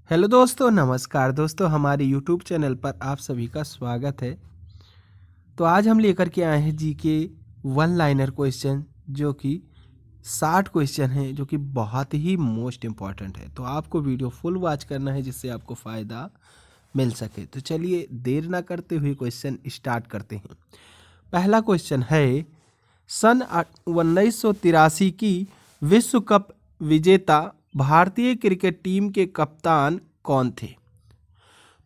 Hello दोस्तों, नमस्कार दोस्तों, हमारे यूट्यूब चैनल पर आप सभी का स्वागत है। तो आज हम लेकर के आए हैं जीके वन लाइनर क्वेश्चन, जो कि 60 क्वेश्चन हैं, जो कि बहुत ही मोस्ट इम्पॉर्टेंट है। तो आपको वीडियो फुल वॉच करना है जिससे आपको फ़ायदा मिल सके। तो चलिए देर ना करते हुए क्वेश्चन स्टार्ट करते हैं। पहला क्वेश्चन है, सन 1983 की विश्व कप विजेता भारतीय क्रिकेट टीम के कप्तान कौन थे?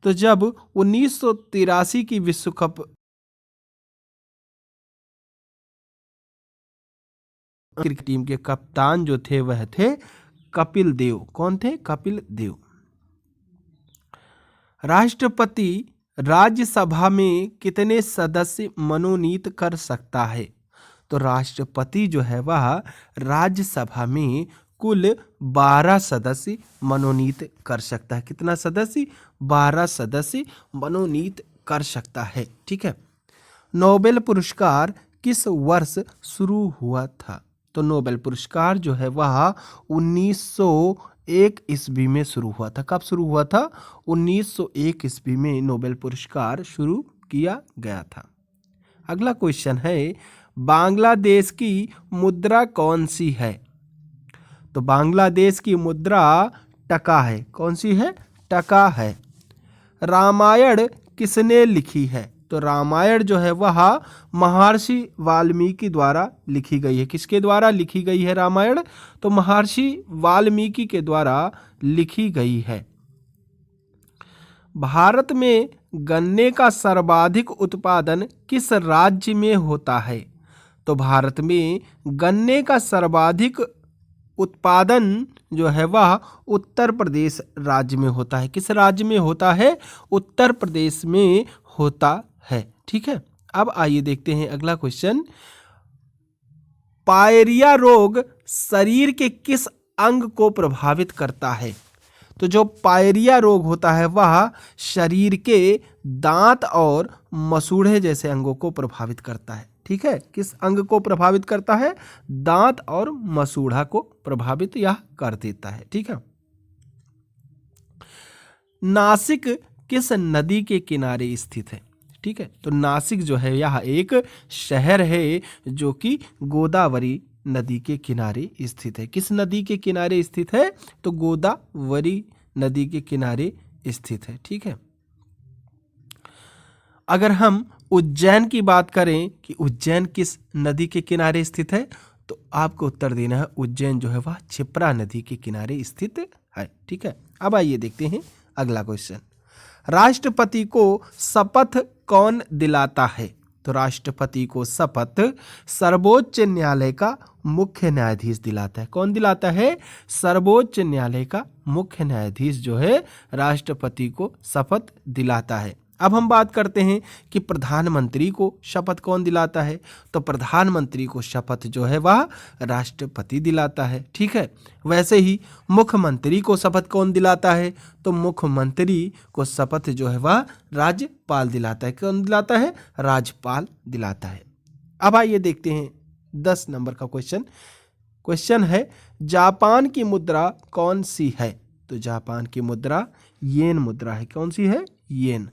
तो जब 1983 की विश्व कप क्रिकेट टीम के कप्तान जो थे वह थे कपिल देव। कौन थे? कपिल देव। राष्ट्रपति राज्यसभा में कितने सदस्य मनोनीत कर सकता है? तो राष्ट्रपति जो है वह राज्यसभा में कुल 12 सदस्य मनोनीत कर सकता है। कितना सदस्य? 12 सदस्य मनोनीत कर सकता है। ठीक है। नोबेल पुरस्कार किस वर्ष शुरू हुआ था? तो नोबेल पुरस्कार जो है वह 1901 ईस्वी में शुरू हुआ था। कब शुरू हुआ था? 1901 ईस्वी में नोबेल पुरस्कार शुरू किया गया था। अगला क्वेश्चन है, बांग्लादेश की मुद्रा कौन सी है? तो बांग्लादेश की मुद्रा टका है। कौन सी है? टका है। रामायण किसने लिखी है? तो रामायण जो है वह महर्षि वाल्मीकि द्वारा लिखी गई है। किसके द्वारा लिखी गई है रामायण? तो महर्षि वाल्मीकि के द्वारा लिखी गई है। भारत में गन्ने का सर्वाधिक उत्पादन किस राज्य में होता है? तो भारत में गन्ने का सर्वाधिक उत्पादन जो है वह उत्तर प्रदेश राज्य में होता है। किस राज्य में होता है? उत्तर प्रदेश में होता है। ठीक है। अब आइए देखते हैं अगला क्वेश्चन। पायरिया रोग शरीर के किस अंग को प्रभावित करता है? तो जो पायरिया रोग होता है वह शरीर के दांत और मसूड़े जैसे अंगों को प्रभावित करता है। ठीक है। किस अंग को प्रभावित करता है? दांत और मसूड़ा को प्रभावित यह कर देता है। ठीक है। नासिक किस नदी के किनारे स्थित है? ठीक है। तो नासिक जो है यह एक शहर है जो कि गोदावरी नदी के किनारे स्थित है। किस नदी के किनारे स्थित है? तो गोदावरी नदी के किनारे स्थित है। ठीक है। अगर हम उज्जैन की बात करें कि उज्जैन किस नदी के किनारे स्थित है, तो आपको उत्तर देना है उज्जैन जो है वह क्षिप्रा नदी के किनारे स्थित है। ठीक है। अब आइए देखते हैं अगला क्वेश्चन। राष्ट्रपति को शपथ कौन दिलाता है? तो राष्ट्रपति को शपथ सर्वोच्च न्यायालय का मुख्य न्यायाधीश दिलाता है। कौन दिलाता है? सर्वोच्च न्यायालय का मुख्य न्यायाधीश जो है राष्ट्रपति को शपथ दिलाता है। अब हम बात करते हैं कि प्रधानमंत्री को शपथ कौन दिलाता है? तो प्रधानमंत्री को शपथ जो है वह राष्ट्रपति दिलाता है। ठीक है। वैसे ही मुख्यमंत्री को शपथ कौन दिलाता है? तो मुख्यमंत्री को शपथ जो है वह राज्यपाल दिलाता है। कौन दिलाता है? राज्यपाल दिलाता है। अब आइए देखते हैं 10 नंबर का क्वेश्चन। क्वेश्चन है, जापान की मुद्रा कौन सी है? तो जापान की मुद्रा येन मुद्रा है। कौन सी है? येन।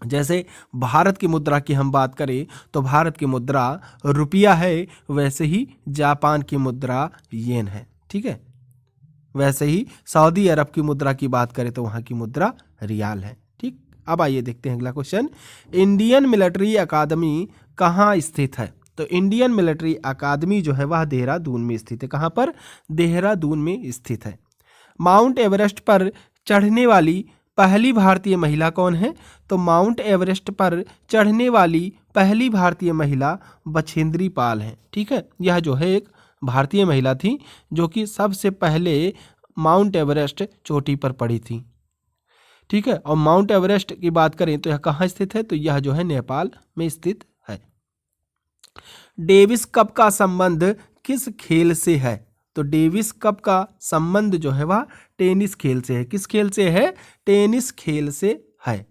जैसे भारत की मुद्रा की हम बात करें तो भारत की मुद्रा रुपया है, वैसे ही जापान की मुद्रा येन है। ठीक है। वैसे ही सऊदी अरब की मुद्रा की बात करें तो वहाँ की मुद्रा रियाल है। ठीक। अब आइए देखते हैं अगला क्वेश्चन। इंडियन मिलिट्री अकादमी कहाँ स्थित है? तो इंडियन मिलिट्री अकादमी जो है वह देहरादून में स्थित है। कहाँ पर? देहरादून में स्थित है। माउंट एवरेस्ट पर चढ़ने वाली पहली भारतीय महिला कौन है? तो माउंट एवरेस्ट पर चढ़ने वाली पहली भारतीय महिला बछेंद्री पाल है। ठीक है। यह जो है एक भारतीय महिला थी जो कि सबसे पहले माउंट एवरेस्ट चोटी पर पड़ी थी। ठीक है। और माउंट एवरेस्ट की बात करें तो यह कहाँ स्थित है? तो यह जो है नेपाल में स्थित है। डेविस कप का संबंध किस खेल से है? तो डेविस कप का संबंध जो है वह टेनिस खेल से है। किस खेल से है? टेनिस खेल से है।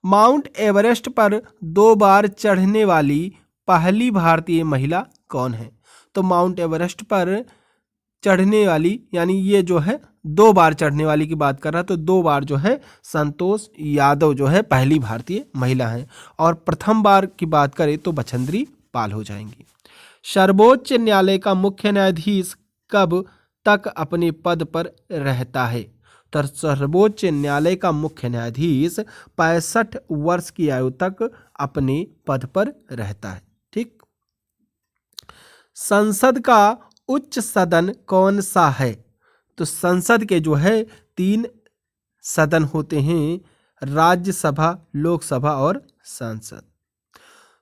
माउंट एवरेस्ट पर 2 बार चढ़ने वाली पहली भारतीय महिला कौन है? तो माउंट एवरेस्ट पर चढ़ने वाली यानी ये जो है 2 बार चढ़ने वाली की बात कर रहा तो 2 बार जो है संतोष यादव जो है पहली भारतीय महिला हैं, और प्रथम बार की बात करें तो बछेंद्री पाल हो जाएंगी। सर्वोच्च न्यायालय का मुख्य न्यायाधीश कब तक अपने पद पर रहता है? तो सर्वोच्च न्यायालय का मुख्य न्यायाधीश 65 वर्ष की आयु तक अपने पद पर रहता है। ठीक। संसद का उच्च सदन कौन सा है? तो संसद के जो है 3 सदन होते हैं, राज्यसभा, लोकसभा और संसद।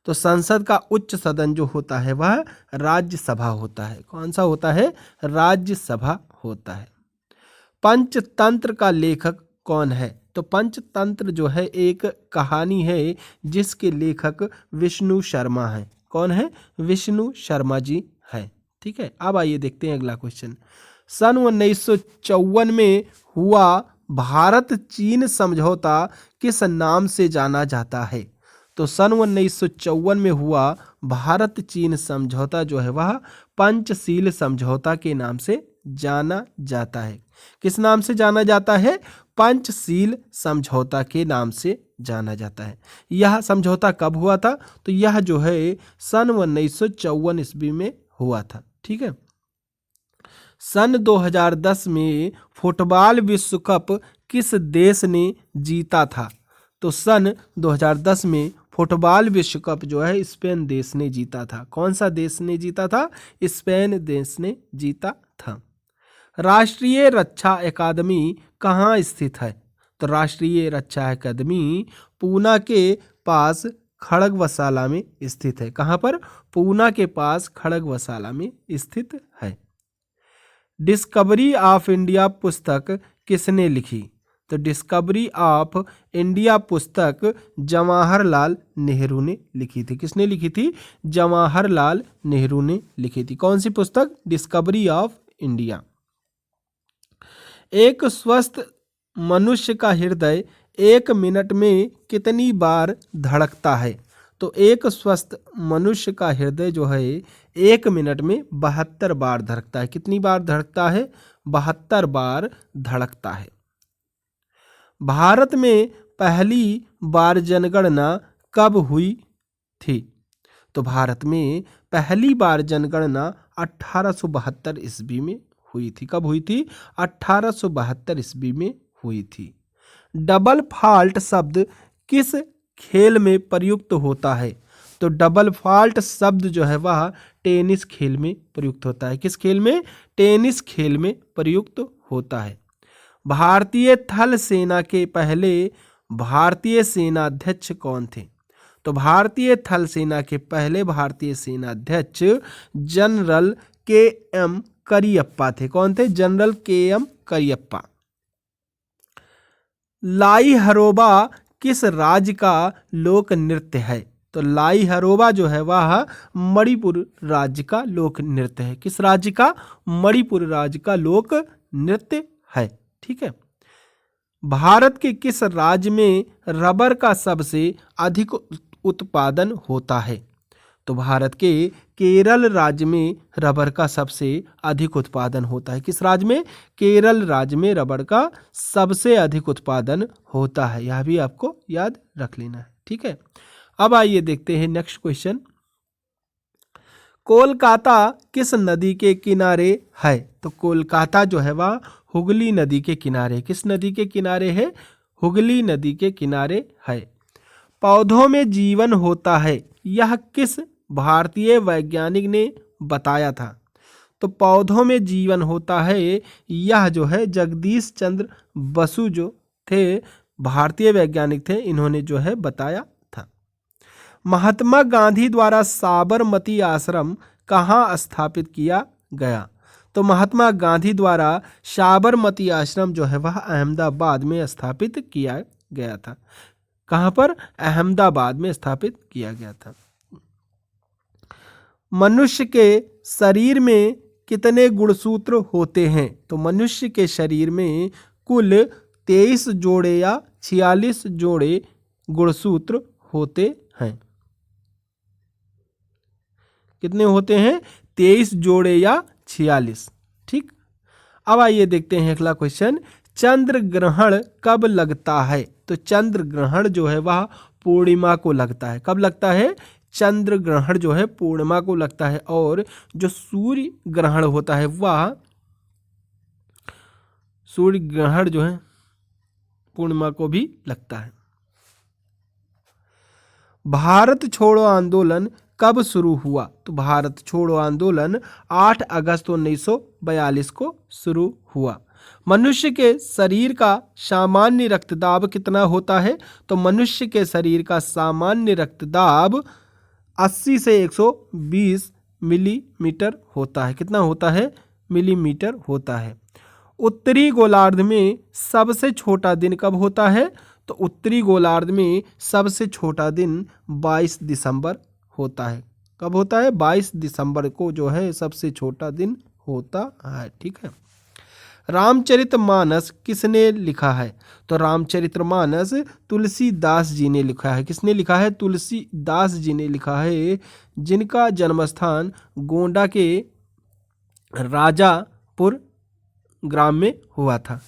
तो संसद का उच्च सदन जो होता है वह राज्यसभा होता है। कौन सा होता है? राज्यसभा होता है। पंचतंत्र का लेखक कौन है? तो पंचतंत्र जो है एक कहानी है जिसके लेखक विष्णु शर्मा हैं। कौन है? विष्णु शर्मा जी हैं। ठीक है। अब आइए देखते हैं अगला क्वेश्चन। सन 1954 में हुआ भारत चीन समझौता किस नाम से जाना जाता है? तो सन 1954 में हुआ भारत चीन समझौता जो है वह पंचशील समझौता के नाम से जाना जाता है। किस नाम से जाना जाता है? पंचशील समझौता के नाम से जाना जाता है। यह समझौता कब हुआ था? तो यह जो है सन 1954 ईस्वी में हुआ था। ठीक है। सन 2010 में फुटबॉल विश्व कप किस देश ने जीता था? तो सन 2010 में फुटबॉल विश्व कप जो है स्पेन देश ने जीता था। कौन सा देश ने जीता था? स्पेन देश ने जीता था। राष्ट्रीय रक्षा अकादमी कहाँ स्थित है? तो राष्ट्रीय रक्षा अकादमी पूना के पास खड़गवसाला में स्थित है। कहाँ पर? पूना के पास खड़गवसाला में स्थित है। डिस्कवरी ऑफ इंडिया पुस्तक किसने लिखी? तो डिस्कवरी ऑफ इंडिया पुस्तक जवाहरलाल नेहरू ने लिखी थी। किसने लिखी थी? जवाहरलाल नेहरू ने लिखी थी। कौन सी पुस्तक? Discovery of India. एक स्वस्थ मनुष्य का हृदय 1 मिनट में कितनी बार धड़कता है? तो एक स्वस्थ मनुष्य का हृदय जो है 1 मिनट में 72 बार धड़कता है। कितनी बार धड़कता है? 72 बार धड़कता है। भारत में पहली बार जनगणना कब हुई थी? तो भारत में पहली बार जनगणना 1872 ईस्वी में हुई थी। कब हुई थी? 1872 ईस्वी में हुई थी। डबल फॉल्ट शब्द किस खेल में प्रयुक्त होता है? तो डबल फॉल्ट शब्द जो है वह टेनिस खेल में प्रयुक्त होता है। किस खेल में? टेनिस खेल में प्रयुक्त होता है। भारतीय थल सेना के पहले भारतीय सेनाध्यक्ष कौन थे? तो भारतीय थल सेना के पहले भारतीय सेनाध्यक्ष जनरल के.एम. करियप्पा थे। कौन थे? General KM. करियप्पा। लाई हरोबा किस राज्य का लोक नृत्य है? तो लाई हरोबा जो है वह मणिपुर राज्य का लोक नृत्य है। किस राज्य का? मणिपुर राज्य का लोक नृत्य है। ठीक है। भारत के किस राज्य में रबर का सबसे अधिक उत्पादन होता है? तो भारत के केरल राज्य में रबर का सबसे अधिक उत्पादन होता है। किस राज्य में? केरल राज्य में रबर का सबसे अधिक उत्पादन होता है। यह भी आपको याद रख लेना है। ठीक है। अब आइए देखते हैं नेक्स्ट क्वेश्चन। कोलकाता किस नदी के किनारे है? तो कोलकाता जो है वह हुगली नदी के किनारे। किस नदी के किनारे है? हुगली नदी के किनारे है। पौधों में जीवन होता है, यह किस भारतीय वैज्ञानिक ने बताया था? तो पौधों में जीवन होता है यह जो है जगदीश चंद्र बसु जो थे भारतीय वैज्ञानिक थे, इन्होंने जो है बताया था। महात्मा गांधी द्वारा साबरमती आश्रम कहाँ स्थापित किया गया? तो महात्मा गांधी द्वारा साबरमती आश्रम जो है वह अहमदाबाद में स्थापित किया गया था। कहाँ पर? अहमदाबाद में स्थापित किया गया था। मनुष्य के शरीर में कितने गुणसूत्र होते हैं? तो मनुष्य के शरीर में कुल 23 जोड़े या 46 जोड़े गुणसूत्र होते हैं। कितने होते हैं? 23 जोड़े या 46। ठीक। अब आइए देखते हैं अगला क्वेश्चन, चंद्र ग्रहण कब लगता है? तो चंद्र ग्रहण जो है वह पूर्णिमा को लगता है। कब लगता है? चंद्र ग्रहण जो है पूर्णिमा को लगता है। और जो सूर्य ग्रहण होता है वह सूर्य ग्रहण जो है पूर्णिमा को भी लगता है। भारत छोड़ो आंदोलन कब शुरू हुआ? तो भारत छोड़ो आंदोलन 8 अगस्त 1942 को शुरू हुआ। मनुष्य के शरीर का सामान्य रक्तदाब कितना होता है? तो मनुष्य के शरीर का सामान्य रक्तदाब 80 से 120 मिलीमीटर होता है। कितना होता है? मिलीमीटर होता है। उत्तरी गोलार्ध में सबसे छोटा दिन कब होता है? तो उत्तरी गोलार्ध में सबसे छोटा दिन 22 दिसंबर होता है। कब होता है? 22 दिसंबर को जो है सबसे छोटा दिन होता है। ठीक है। रामचरितमानस किसने लिखा है? तो रामचरितमानस तुलसीदास जी ने लिखा है। किसने लिखा है? तुलसीदास जी ने लिखा है, जिनका जन्मस्थान गोंडा के राजापुर ग्राम में हुआ था।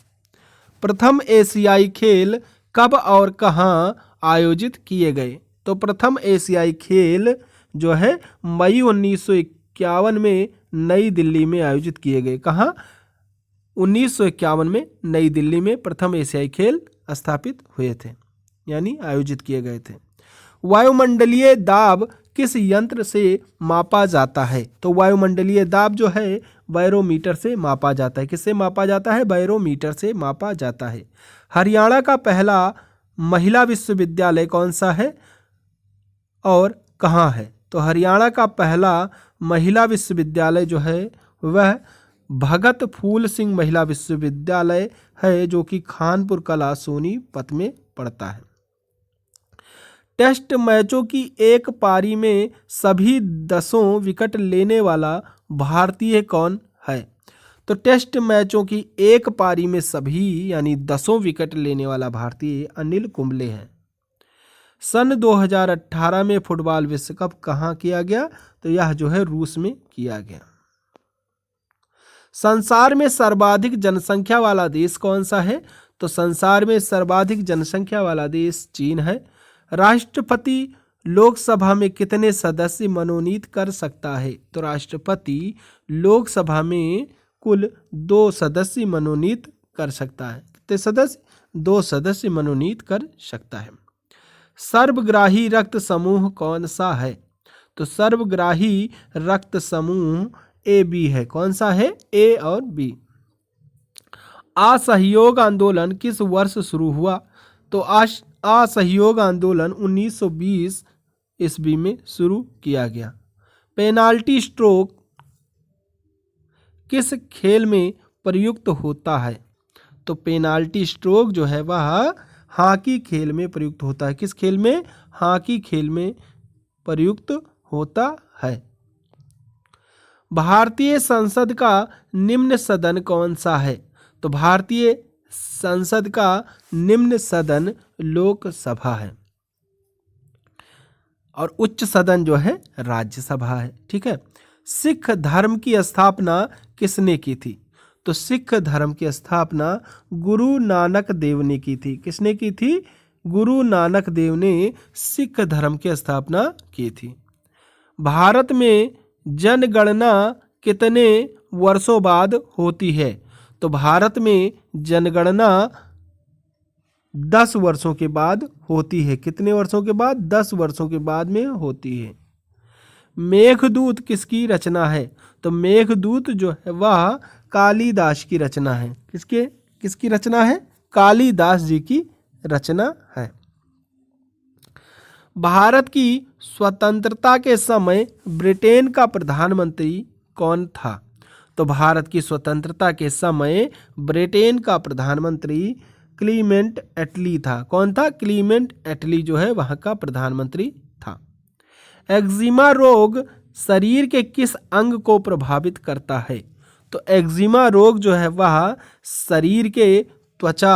प्रथम एशियाई खेल कब और कहाँ आयोजित किए गए? तो प्रथम एशियाई खेल जो है मई 1951 में नई दिल्ली में आयोजित किए गए। कहाँ? 1951 में नई दिल्ली में प्रथम एशियाई खेल स्थापित हुए थे, यानी आयोजित किए गए थे। वायुमंडलीय दाब किस यंत्र से मापा जाता है? तो वायुमंडलीय दाब जो है बैरोमीटर से मापा जाता है। किससे मापा जाता है? बैरोमीटर से मापा जाता है। हरियाणा का पहला महिला विश्वविद्यालय कौन सा है और कहाँ है? तो हरियाणा का पहला महिला विश्वविद्यालय जो है वह भगत फूल सिंह महिला विश्वविद्यालय है, जो कि खानपुर कला सोनीपत में पड़ता है। टेस्ट मैचों की एक पारी में सभी 10 विकेट लेने वाला भारतीय कौन है? तो टेस्ट मैचों की एक पारी में सभी यानी 10 विकेट लेने वाला भारतीय अनिल कुंबले है। सन 2018 में फुटबॉल विश्व कप कहाँ किया गया? तो यह जो है रूस में किया गया। संसार में सर्वाधिक जनसंख्या वाला देश कौन सा है? तो संसार में सर्वाधिक जनसंख्या वाला देश चीन है। राष्ट्रपति लोकसभा में कितने सदस्य मनोनीत कर सकता है? तो राष्ट्रपति लोकसभा में कुल 2 सदस्य मनोनीत कर सकता है। कितने सदस्य? 2 सदस्य मनोनीत कर सकता है। सर्वग्राही रक्त समूह कौन सा है? तो सर्वग्राही रक्त समूह ए बी है। कौन सा है? ए और बी। असहयोग आंदोलन किस वर्ष शुरू हुआ? तो असहयोग आंदोलन 1920 ईस्वी में शुरू किया गया। पेनाल्टी स्ट्रोक किस खेल में प्रयुक्त होता है? तो पेनाल्टी स्ट्रोक जो है वह हॉकी खेल में प्रयुक्त होता है। किस खेल में? हॉकी खेल में प्रयुक्त होता है। भारतीय संसद का निम्न सदन कौन सा है? तो भारतीय संसद का निम्न सदन लोकसभा है और उच्च सदन जो है राज्यसभा है। ठीक है। सिख धर्म की स्थापना किसने की थी? तो सिख धर्म की स्थापना गुरु नानक देव ने की थी। किसने की थी? गुरु नानक देव ने सिख धर्म की स्थापना की थी। भारत में जनगणना कितने वर्षों बाद होती है? तो भारत में जनगणना 10 वर्षों के बाद होती है। कितने वर्षों के बाद? 10 वर्षों के बाद में होती है। मेघदूत किसकी रचना है? तो मेघदूत जो है वह कालिदास की रचना है। किसकी रचना है? कालिदास जी की रचना है। भारत की स्वतंत्रता के समय ब्रिटेन का प्रधानमंत्री कौन था? तो भारत की स्वतंत्रता के समय ब्रिटेन का प्रधानमंत्री क्लीमेंट एटली था। कौन था? क्लीमेंट एटली जो है वहाँ का प्रधानमंत्री था। एक्जिमा रोग शरीर के किस अंग को प्रभावित करता है? तो एक्जिमा रोग जो है वह शरीर के त्वचा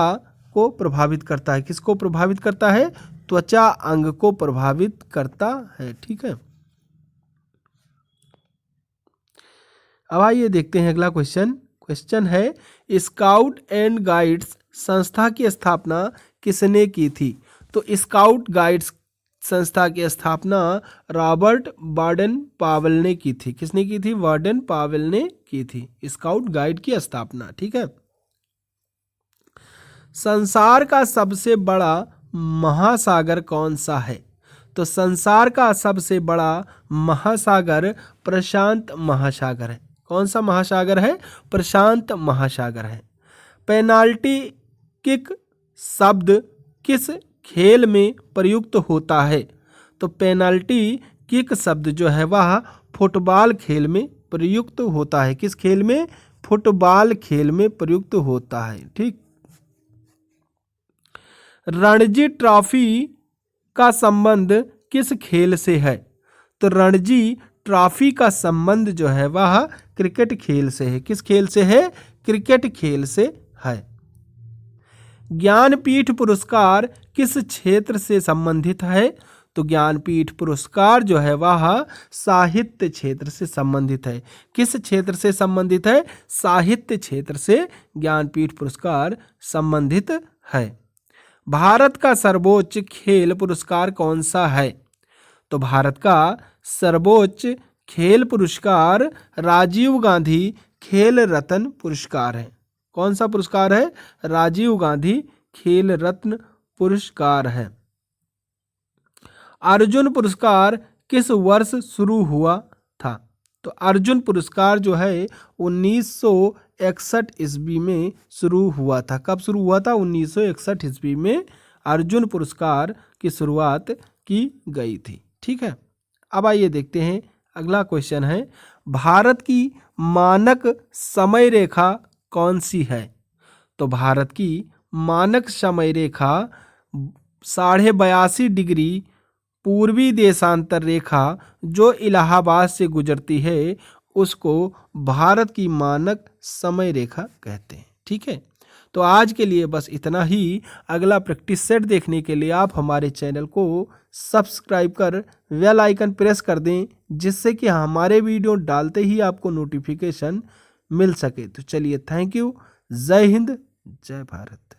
को प्रभावित करता है। किसको प्रभावित करता है? त्वचा अंग को प्रभावित करता है। ठीक है। अब आइए देखते हैं अगला क्वेश्चन। क्वेश्चन है स्काउट एंड गाइड्स संस्था की स्थापना किसने की थी? तो स्काउट गाइड्स संस्था की स्थापना रॉबर्ट बाडेन पावेल ने की थी। किसने की थी? बाडेन पावेल ने की थी स्काउट गाइड की स्थापना। ठीक है। संसार का सबसे बड़ा महासागर कौन सा है? तो संसार का सबसे बड़ा महासागर प्रशांत महासागर है। कौन सा महासागर है? प्रशांत महासागर है। पेनाल्टी किक शब्द किस खेल में प्रयुक्त होता है? तो पेनाल्टी किक शब्द जो है वह फुटबॉल खेल में प्रयुक्त होता है। किस खेल में? फुटबॉल खेल में प्रयुक्त होता है। ठीक। रणजी ट्रॉफी का संबंध किस खेल से है? तो रणजी ट्रॉफी का संबंध जो है वह क्रिकेट खेल से है। किस खेल से है? क्रिकेट खेल से है। ज्ञानपीठ पुरस्कार किस क्षेत्र से संबंधित है? तो ज्ञानपीठ पुरस्कार जो है वह साहित्य क्षेत्र से संबंधित है। किस क्षेत्र से संबंधित है? साहित्य क्षेत्र से ज्ञानपीठ पुरस्कार संबंधित है। भारत का सर्वोच्च खेल पुरस्कार कौन सा है? तो भारत का सर्वोच्च खेल पुरस्कार राजीव गांधी खेल रत्न पुरस्कार है। कौन सा पुरस्कार है? राजीव गांधी खेल रत्न पुरस्कार है। अर्जुन पुरस्कार किस वर्ष शुरू हुआ था? तो अर्जुन पुरस्कार जो है 1961 ईस्वी में शुरू हुआ था। कब शुरू हुआ था? 1961 ईस्वी में अर्जुन पुरस्कार की शुरुआत की गई थी। ठीक है। अब आइए देखते हैं अगला क्वेश्चन है भारत की मानक समय रेखा कौन सी है? तो भारत की मानक समय रेखा 82.5 डिग्री पूर्वी देशांतर रेखा जो इलाहाबाद से गुजरती है उसको भारत की मानक समय रेखा कहते हैं। ठीक है। तो आज के लिए बस इतना ही। अगला प्रैक्टिस सेट देखने के लिए आप हमारे चैनल को सब्सक्राइब कर बेल आइकन प्रेस कर दें जिससे कि हमारे वीडियो डालते ही आपको नोटिफिकेशन मिल सके। तो चलिए, थैंक यू। जय हिंद, जय भारत।